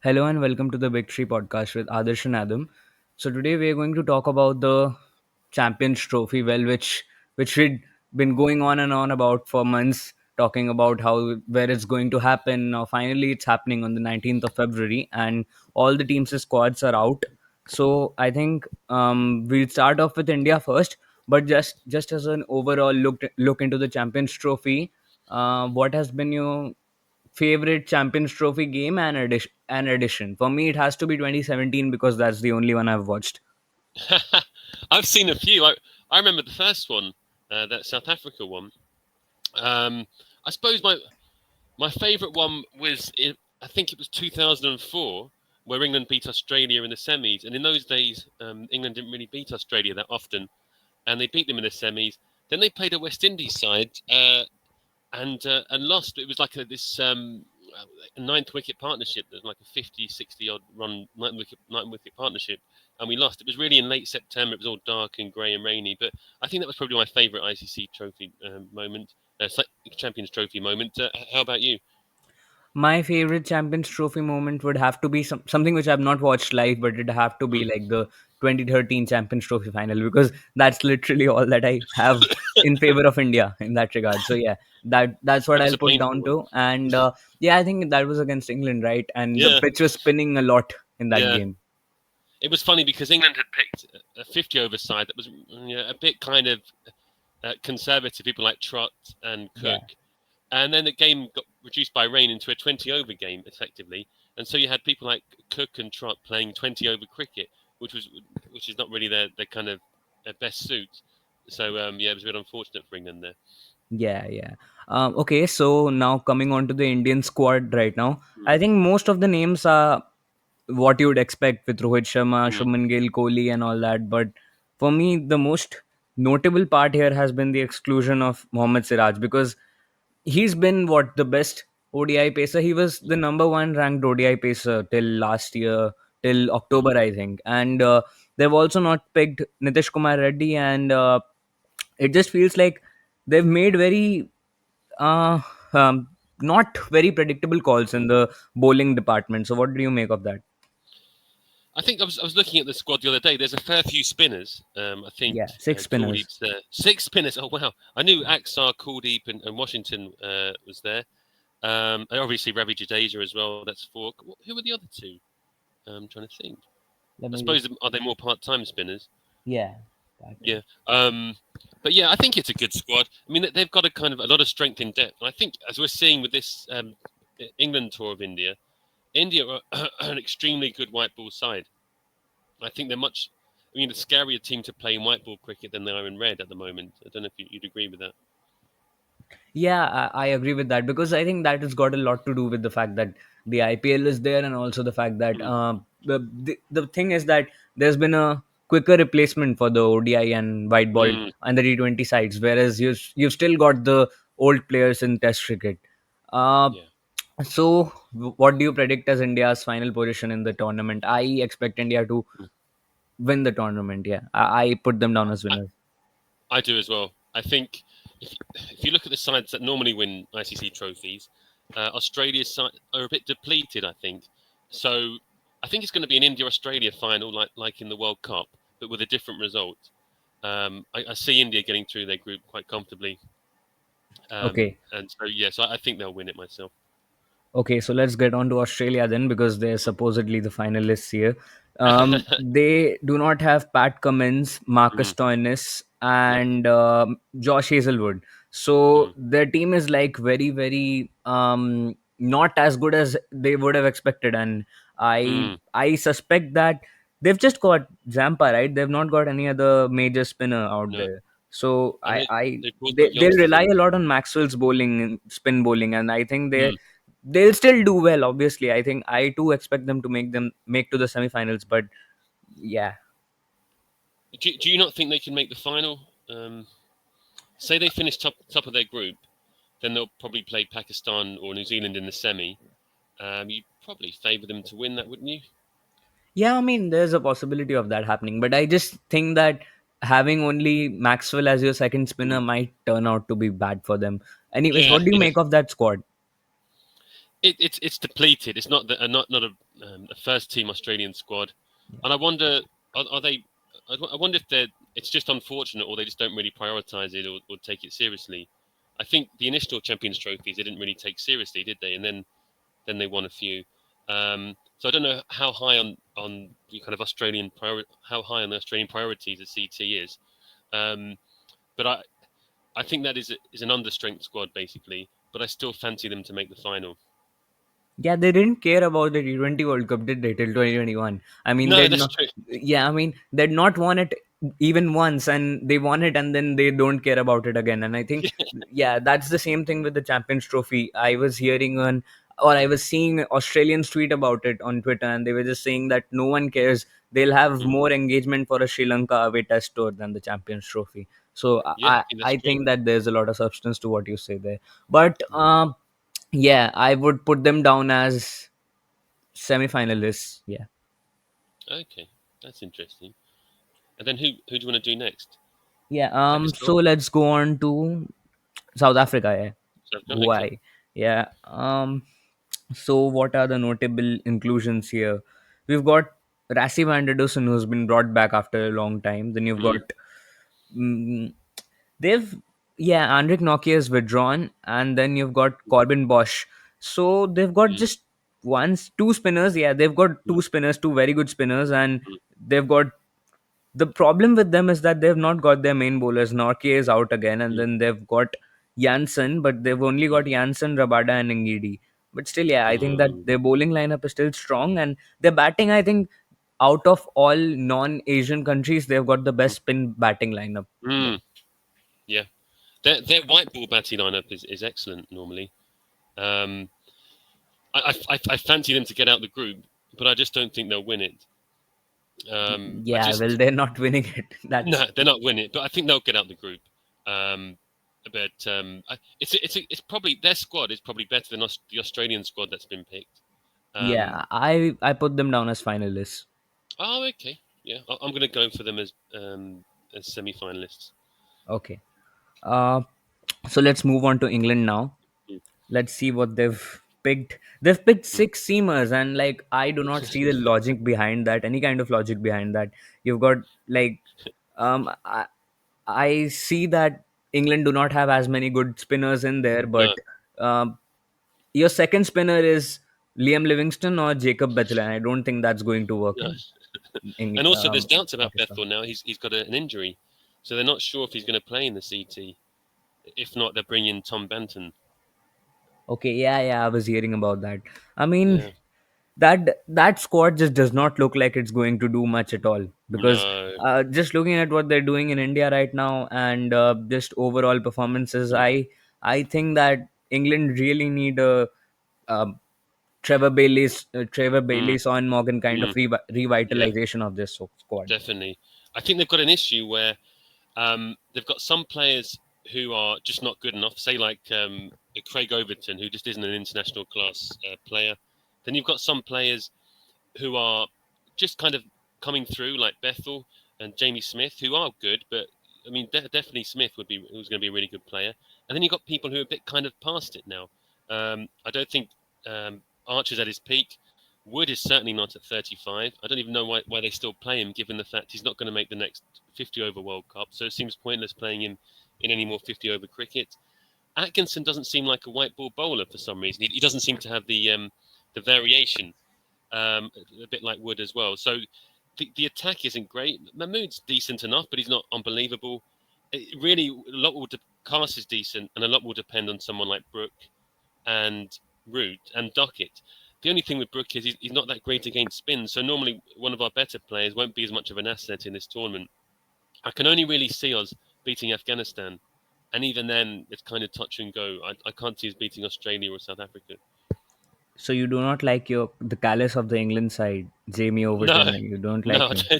Hello and welcome to the Big Tree podcast with Adarsh and Adam. So today we are going to talk about the Champions Trophy, which we'd been going on and on about for months, talking about how where it's going to happen. Now finally it's happening on the 19th of February, and all the teams' squads are out. So I think we'll start off with India first, but just as an overall look into the Champions Trophy, what has been your favorite Champions Trophy game and edition? For me, it has to be 2017 because that's the only one I've watched. I've seen a few. I remember the first one, that South Africa one. Um, I suppose my favourite one was I think it was 2004, where England beat Australia in the semis. And in those days, England didn't really beat Australia that often, and they beat them in the semis. Then they played a West Indies side, and lost. It was like a ninth wicket partnership. There's like a 50, 60 odd run nine wicket partnership, and we lost. It was really in late September. It was all dark and grey and rainy. But I think that was probably my favourite ICC trophy moment, Champions Trophy moment. How about you? My favorite Champions Trophy moment would have to be something which I've not watched live, but it'd have to be Mm. like the 2013 Champions Trophy final because that's literally all that I have in favor of India in that regard. So yeah, that's what That was I'll a put painful down one. to. And yeah, I think that was against England, right? And the Yeah, pitch was spinning a lot in that yeah. game. It was funny because England had picked a 50 over side that was a bit kind of conservative, people like Trott and Yeah. Cook. And then the game got reduced by rain into a 20 over game, effectively. And so you had people like Cook and Trott playing 20 over cricket, which is not really their kind of their best suit. So yeah, it was a bit unfortunate for England there. Yeah, yeah. Okay, so now coming on to the Indian squad right now, I Mm, think most of the names are what you would expect with Rohit Sharma, mm, Shubman Gill, Kohli, and all that. But for me, the most notable part here has been the exclusion of Mohammad Siraj because he's been what the best ODI pacer. He was the number one ranked ODI pacer till last year, till mm. October, I think. And they've also not picked Nitish Kumar Reddy, and it just feels like they've made very uh, um, not very predictable calls in the bowling department. So, what do you make of that? I think I was looking at the squad the other day. There's a fair few spinners. I think Yeah, six spinners. Kuldeep's there. Six spinners. Oh wow! I knew Axar, Kuldeep, and Washington was there. And obviously Ravi Jadeja as well. That's four. Who were the other two? I'm trying to think. Let I me suppose just. are they more part-time spinners? Yeah, that Yeah. is. But yeah, I think it's a good squad. I mean, they've got a lot of strength in depth. And I think, as we're seeing with this England tour of India, India are an extremely good white ball side. I think they're much, I mean, a scarier team to play in white ball cricket than they are in red at the moment. I don't know if you'd agree with that. Yeah, I agree with that because I think that has got a lot to do with the fact that the IPL is there, and also the fact that Mm, the thing is that there's been a quicker replacement for the ODI and white ball mm, and the T20 sides, whereas you've still got the old players in Test cricket. Uh, yeah. so, what do you predict as India's final position in the tournament? I expect India to Mm. win the tournament. Yeah, I put them down as I, winners. I do as well. I think if you look at the sides that normally win ICC trophies, Australia's side are a bit depleted, I think. So I think it's going to be an India-Australia final, like in the World Cup, but with a different result. I see India getting through their group quite comfortably, Okay. and so yes, I think they'll win it myself. Okay, so let's get on to Australia then because they're supposedly the finalists here. They do not have Pat Cummins, Marcus Mm, Stoinis, no. and Josh Hazelwood. So Mm, their team is like very, very not as good as they would have expected. And mm, I suspect that they've just got Zampa, right? They've not got any other major spinner out no. there. So And they brought they'll youngsters rely in. a lot on Maxwell's bowling, spin bowling, and I think Mm. they'll still do well. Obviously, I think I too expect them to make to the semifinals. But yeah, Do you not think they can make the final? Say they finish top of their group, then they'll probably play Pakistan or New Zealand in the semi. You'd probably favour them to win that, wouldn't you? yeah. I mean, there's a possibility of that happening. But I just think that having only Maxwell as your second spinner Mm. might turn out to be bad for them. Anyways, Yeah, what do you yeah. make of that squad? It's depleted. It's not a first team Australian squad, and I wonder, are they? I wonder if they're. It's just unfortunate, or they just don't really prioritise it or take it seriously. I think the initial Champions trophies they didn't really take seriously, did they? And then they won a few. So I don't know how high on the kind of how high on the Australian priorities the CT is. Um, but I think that is an understrength squad basically. But I still fancy them to make the final. Yeah, they didn't care about the T20 World Cup, did they, till 2021? I mean, No, they'd that's not. true. Yeah, I mean, they'd not won it even once, and they won it, and then they don't care about it again. And I think, yeah, that's the same thing with the Champions Trophy. I was hearing or I was seeing Australians tweet about it on Twitter, and they were just saying that no one cares. They'll have Mm. more engagement for a Sri Lanka away test tour than the Champions Trophy. So Yeah, I think that's I true. think that there's a lot of substance to what you say there. But Mm. yeah, I would put them down as semi-finalists. Yeah, Okay, that's interesting. And then who do you want to do next? yeah. So Pakistan, let's go on to South Africa. Yeah, South Africa? Okay. why? Yeah. So what are the notable inclusions here? We've got Rassi van der Dussen, who's been brought back after a long time. Then you've got Mm. mm, they've yeah, Andrik Nokia is withdrawn, and then you've got Corbin Bosch. So they've got Mm. just two spinners. Yeah, they've got Mm. two spinners, two very good spinners, and Mm. they've got the problem with them is that they've not got their main bowlers. Norke is out again, and Mm. then they've got Janssen, but they've only got Janssen, Rabada, and Ngidi. But still, yeah, I think that Mm. their bowling lineup is still strong, and their batting, I think, out of all non-Asian countries, they've got the best spin batting lineup there. Mm. Yeah, their white ball batting lineup is excellent normally. Um, I fancy them to get out the group, but I just don't think they'll win it. I Yeah, well, just they're not winning it. No, That's they're not winning it, but I think they'll get out the group. But it's probably their squad is probably better than the Australian squad that's been picked. Um, yeah. I put them down as finalists. oh, okay, yeah, I'm going to go for them as semi-finalists. Okay. Uh, so let's move on to England now. Mm. Let's see what they've picked. They've picked Mm. six seamers, and like I do not see the logic behind that. Any kind of logic behind that. You've got like, um, I see that England do not have as many good spinners in there, but No, um, your second spinner is Liam Livingston or Jacob Bethel. I don't think that's going to work no. in And also, there's doubts about Pakistan. Bethel now. He's got an injury, so they're not sure if he's going to play in the CT. If not, they're bringing Tom Benton. Okay, yeah, yeah, I was hearing about that. I mean, Yeah, that squad just does not look like it's going to do much at all because no. just looking at what they're doing in India right now and just overall performances, Mm. I think that England really need a uh, Trevor Mm. Bailey, Son Morgan kind of Mm. Yeah, revitalization of this squad. definitely. I think they've got an issue where they've got some players who are just not good enough, say like Craig Overton, who just isn't an international class player. Then you've got some players who are just kind of coming through, like Bethel and Jamie Smith, who are good, but I mean, definitely Smith who's going to be a really good player. And then you've got people who are a bit kind of past it now. I don't think Archer's at his peak. Wood is certainly not at 35. I don't even know why they still play him, given the fact he's not going to make the next 50 over World Cup. So it seems pointless playing him in any more 50 over cricket. Atkinson doesn't seem like a white ball bowler for some reason. He doesn't seem to have the variation, a bit like Wood as well. So the attack isn't great. Mahmood's decent enough, but he's not unbelievable. It really, a lot will Cast is decent, and a lot will depend on someone like Brooke and Root and Duckett. The only thing with Brooke is he's not that great against spin. So normally one of our better players won't be as much of an asset in this tournament. I can only really see us beating Afghanistan, and even then it's kind of touch and go. I can't see us beating Australia or South Africa. So you do not like the callous of the England side, Jamie No, Overton. You don't no, like him.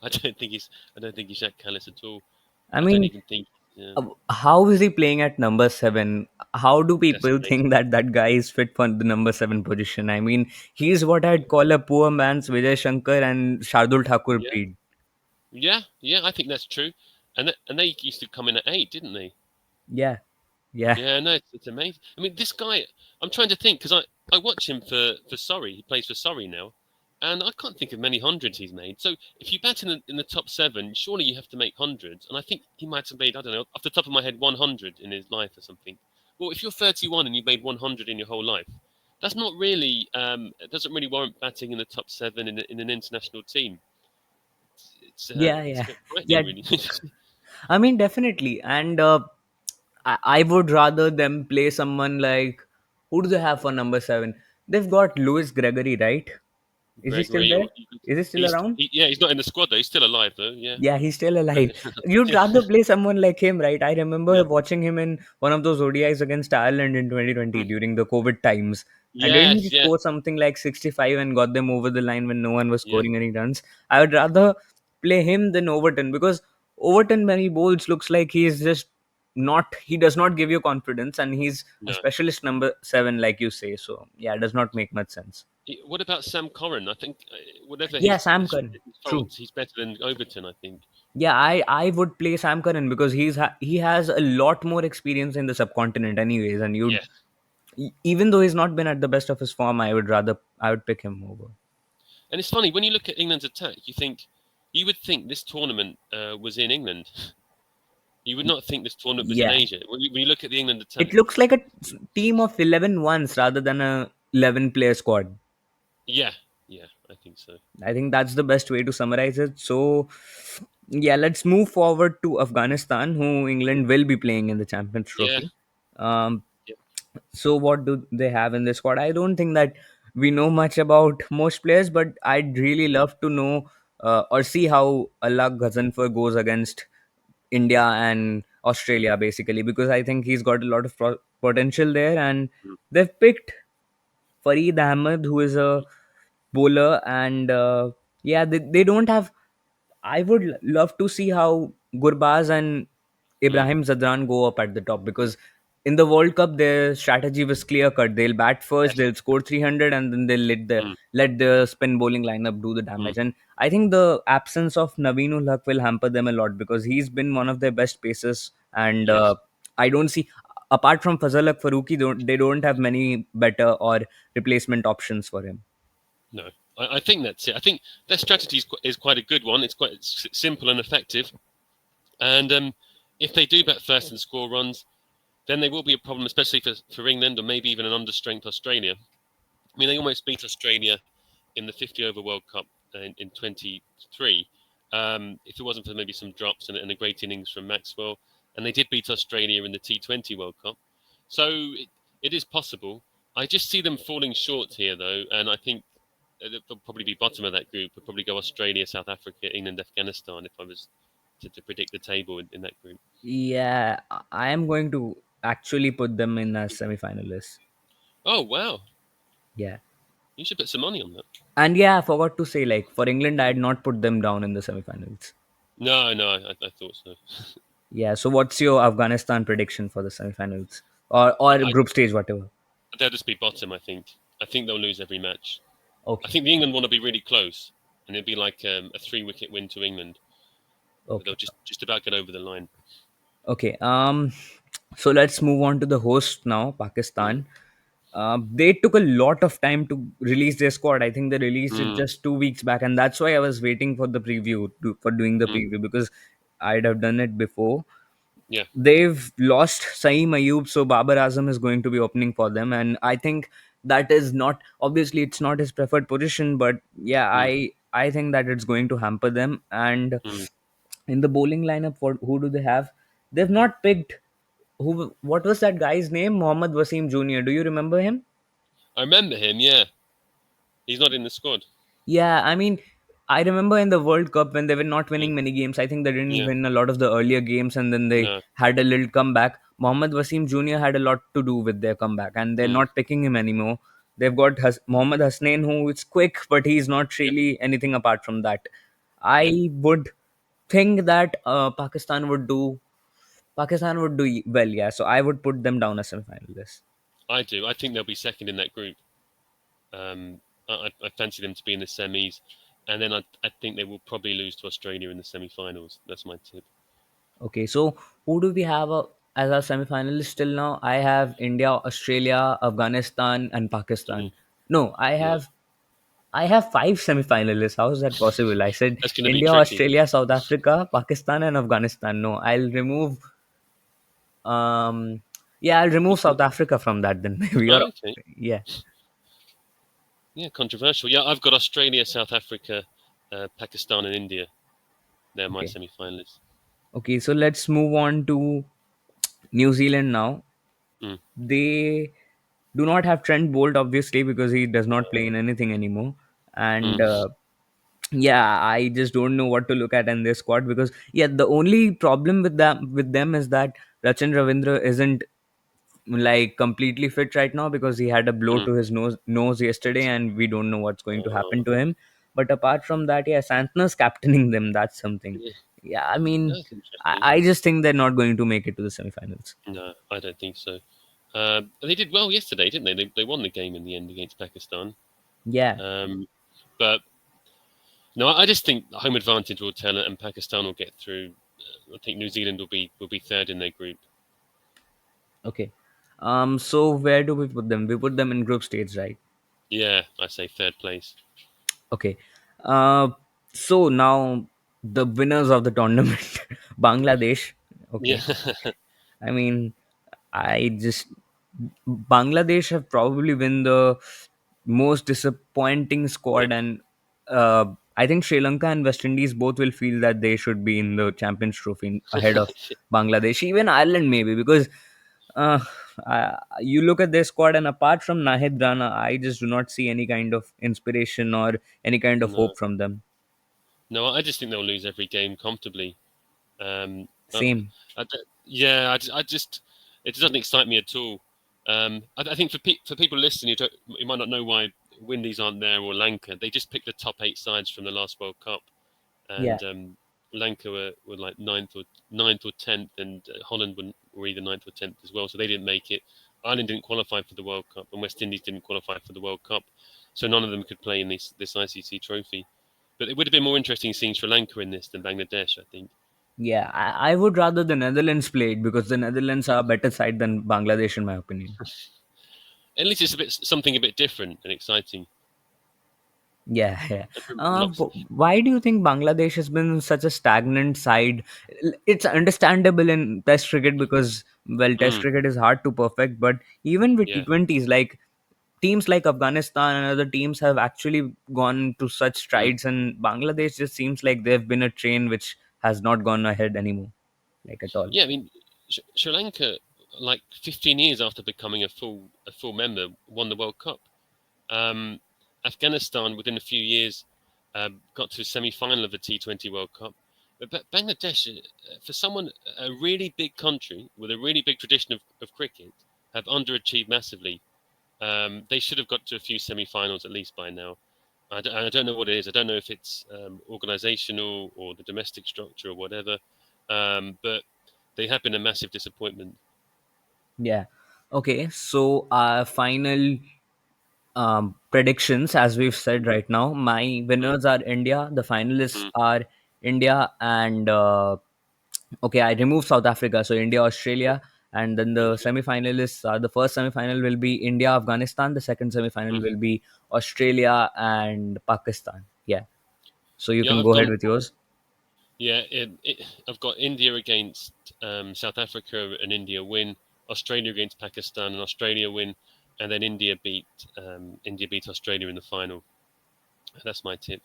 I don't think I don't think he's that callous at all. I I don't mean, even think. Yeah, how is he playing at number seven? How do that's people amazing. think that that guy is fit for the number seven position? I mean, he's what I'd call a poor man's Vijay Shankar and Shardul Thakur Yeah, breed. yeah, yeah. I think that's true. And they used to come in at 8, didn't they? Yeah. Yeah, Yeah, no, it's amazing. I mean, this guy. I'm trying to think because I watch him for Surrey. He plays for Surrey now, and I can't think of many hundreds he's made. So if you bat in the top seven, surely you have to make hundreds. And I think he might have made, I don't know, off the top of my head, 100 in his life or something. Well, if you're 31 and you've made 100 in your whole life, that's not really. It doesn't really warrant batting in the top seven in an international team. yeah, It's a yeah, bit yeah. frightening, really. I mean, definitely. And I would rather them play someone like, who do they have for number seven? They've got Louis Gregory, right? Is he still Gregory, there? or Is he still around? yeah, he's not in the squad though. He's still alive though. Yeah, Yeah, he's still alive. You'd yeah, rather play someone like him, right? I remember yeah. watching him in one of those ODIs against Ireland in 2020 Mm. during the COVID times. And didn't he Yes, yeah, score something like 65 and got them over the line when no one was yeah. scoring any runs? I would rather play him than Overton because Overton, when he bowls, looks like he's just not, he does not give you confidence and he's a No. specialist number seven, like you say. So, yeah, it does not make much sense. What about Sam Corrin? I think whatever Yeah, his, Sam his Curran. his True. faults, he's better than Overton. I think. Yeah, I would play Sam Curran because he has a lot more experience in the subcontinent, anyways. And you'd Yeah, even though he's not been at the best of his form, I would pick him over. and it's funny when you look at England's attack. You would think this tournament was in England. You would not think this tournament was in Yeah, Asia. When you look at the England it attack. looks like a team of 11 ones rather than a 11 player squad. Yeah, yeah, I think so. I think that's the best way to summarize it. So, yeah, let's move forward to Afghanistan, who England will be playing in the Champions Yeah, Trophy. Um, yeah. So what do they have in this squad? I don't think that we know much about most players, but I'd really Mm, love to know or see how Allah Ghazanfar goes against India and Australia, basically, because I think he's got a lot of potential there, and mm, they've picked Fareed Ahmed, who is a bowler, and yeah, they don't have. I would love to see how Gurbaz and mm. Ibrahim Zadran go up at the top because in the World Cup their strategy was clear cut. They'll bat first, Yes. they'll score 300, and then they'll Mm, let the spin bowling lineup do the mm. damage. And I think the absence of Naveenul Haq will hamper them a lot because he's been one of their best pacers, and Yes. I don't see apart from Fazal Haq Faruqi, they don't have many better or replacement options for him. No, I think that's it. I think their strategy is quite a good one. It's quite simple and effective. And if they do bat first and score runs, then they will be a problem, especially for England or maybe even an understrength Australia. I mean, they almost beat Australia in the 50 over World Cup in 23. If it wasn't for maybe some drops and a great innings from Maxwell, and they did beat Australia in the T20 World Cup. So it is possible. I just see them falling short here, though, and I think they'll probably be bottom of that group. They'll probably go Australia, South Africa, England, Afghanistan if I was to predict the table in that group. Yeah, I am going to actually put them in as semi-finalists. Oh, wow. Yeah. You should put some money on that. And yeah, I forgot to say, like, for England, I had not put them down in the semifinals. No, no, I thought so. Yeah, so what's your Afghanistan prediction for the semifinals? Or I, group stage, whatever. they'll just be bottom, I think. I think they'll lose every match. I Okay. think the England one will be really close, and it'll be like a 3 wicket win to England. But they'll Okay. just about get over the line. Okay. So let's move on to the host now, Mm. Pakistan. They took a lot of time to release their squad. I think they released it Mm. just 2 weeks back, and that's why I was waiting for the preview for doing the Mm. preview because I'd have done it before. Yeah. They've lost Saeem Ayub, so Babar Azam is going to be opening for them, and I think that is not obviously it's not his preferred position, but yeah, Mm. I think that it's going to hamper them. And Mm. in the bowling lineup, who do they have? They've not picked who. What was that guy's name? Mohammad Wasim Jr. Do you remember him? I remember him. Yeah, he's not in the squad. Yeah, I mean, I remember in the World Cup when they were not Mm. winning many games. I think they didn't Yeah. win a lot of the earlier games, and then they No. had a little comeback. Mohammad Wasim Jr. had a lot to do with their comeback, and they're Mm. not picking him anymore. They've got Mohammad Hasnain, who is quick, but he's not Yeah. really anything apart from that. Yeah. I would think that Pakistan would do well, yeah. So I would put them down as semi-finalists. I do. I think they'll be second in that group. I fancy them to be in the semis, and then I think they will probably lose to Australia in the semi-finals. That's my tip. Okay, so who do we have? as our semi-finalists till now, I have India, Australia, Afghanistan, and Mm, Pakistan. No, yeah, I have five semi-finalists. How is that possible? I said that's going to be India, tricky. Australia, South Africa, Pakistan, and Afghanistan. No, I'll remove. Um, yeah, I'll remove South Africa from that. Then maybe. Oh, okay. Yeah. Yeah, controversial. Yeah, I've got Australia, South Africa, Pakistan, and India. They're my Okay. semi-finalists. Okay. So let's move on to New Zealand now. Mm, They do not have Trent Bolt, obviously, because he does not play in anything anymore. And mm, yeah, I just don't know what to look at in this squad because yeah, the only problem with them is that Rachin Ravindra isn't like completely fit right now because he had a blow mm. to his nose yesterday, and we don't know what's going to Uh, happen to him. But apart from that, yeah, Santner's captaining them. That's something. yeah, Yeah, I mean, that's I, interesting. I just think they're not going to make it to the semifinals. No, I don't think so. They did well yesterday, didn't they? They won the game in the end against Pakistan. Yeah. Um, but no, I just think home advantage will tell it, and Pakistan will get through. I think New Zealand will be third in their group. Okay. So where do we put them? We put them in group stage, right? Yeah, I say third place. Okay. Uh, so now the winners of the tournament, Bangladesh. Yeah, Okay. I mean, I just Bangladesh have probably been the most disappointing yeah, squad, and uh, I think Sri Lanka and West Indies both will feel that they should be in the Champions Trophy ahead of Bangladesh, even Ireland maybe because uh, you look at their squad, and apart from Nahid Rana, I just do not see any kind of inspiration or any kind of no, hope from them. no. I just think they'll lose every game comfortably. Um, uh, Same. yeah, I just it doesn't excite me at all. I think for people listening you might not know why Windies aren't there or Lanka. They just picked the top eight sides from the last World Cup, Yeah. and Lanka were like ninth or tenth, and Holland were either ninth or tenth as well. So they didn't make it. Ireland didn't qualify for the World Cup, and West Indies didn't qualify for the World Cup. So none of them could play in this ICC trophy. But it would have been more interesting seeing Sri Lanka in this than Bangladesh, I think. Yeah, I would rather the Netherlands play it because the Netherlands are a better side than Bangladesh, in my opinion. At least it's something a bit different and exciting. Yeah, yeah. Lots. Why do you think Bangladesh has been such a stagnant side? It's understandable in Test cricket because, well, Test Mm, cricket is hard to perfect, but even with yeah. T20s, like teams like Afghanistan and other teams have actually gone to such Mm. strides, and Bangladesh just seems like they've been a train which has not gone ahead anymore, like at all. Yeah, I mean, Sri Lanka, like 15 years after becoming a full member, won the World Cup. Um, Afghanistan, within a few years, got to a semi-final of the T20 World Cup. But Bangladesh, for someone, a really big country with a really big tradition of cricket, have underachieved massively. They should have got to a few semi-finals at least by now. I don't know what it is. I don't know if it's organizational or the domestic structure or whatever. But they have been a massive disappointment. Yeah. Okay. So our final predictions, as we've said right now, my Mm, winners are India. The finalists mm, are India and okay, I removed South Africa, so India, Australia, and then the okay. semi-finalists are the first semi-final will be India, Afghanistan. The second semi-final Mm. will be Australia and Pakistan. Yeah. So you Yeah, can I've go ahead gone. with yours. Yeah, I've got India against South Africa and India win, Australia against Pakistan and Australia win, and then India beat Australia in the final. That's my tip.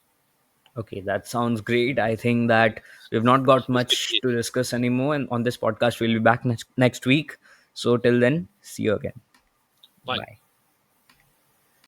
Okay, that sounds great. I think that we've not got It's good to much hear. to discuss anymore, and on this podcast, we'll be back next week. So till then, see you again. Bye. Bye.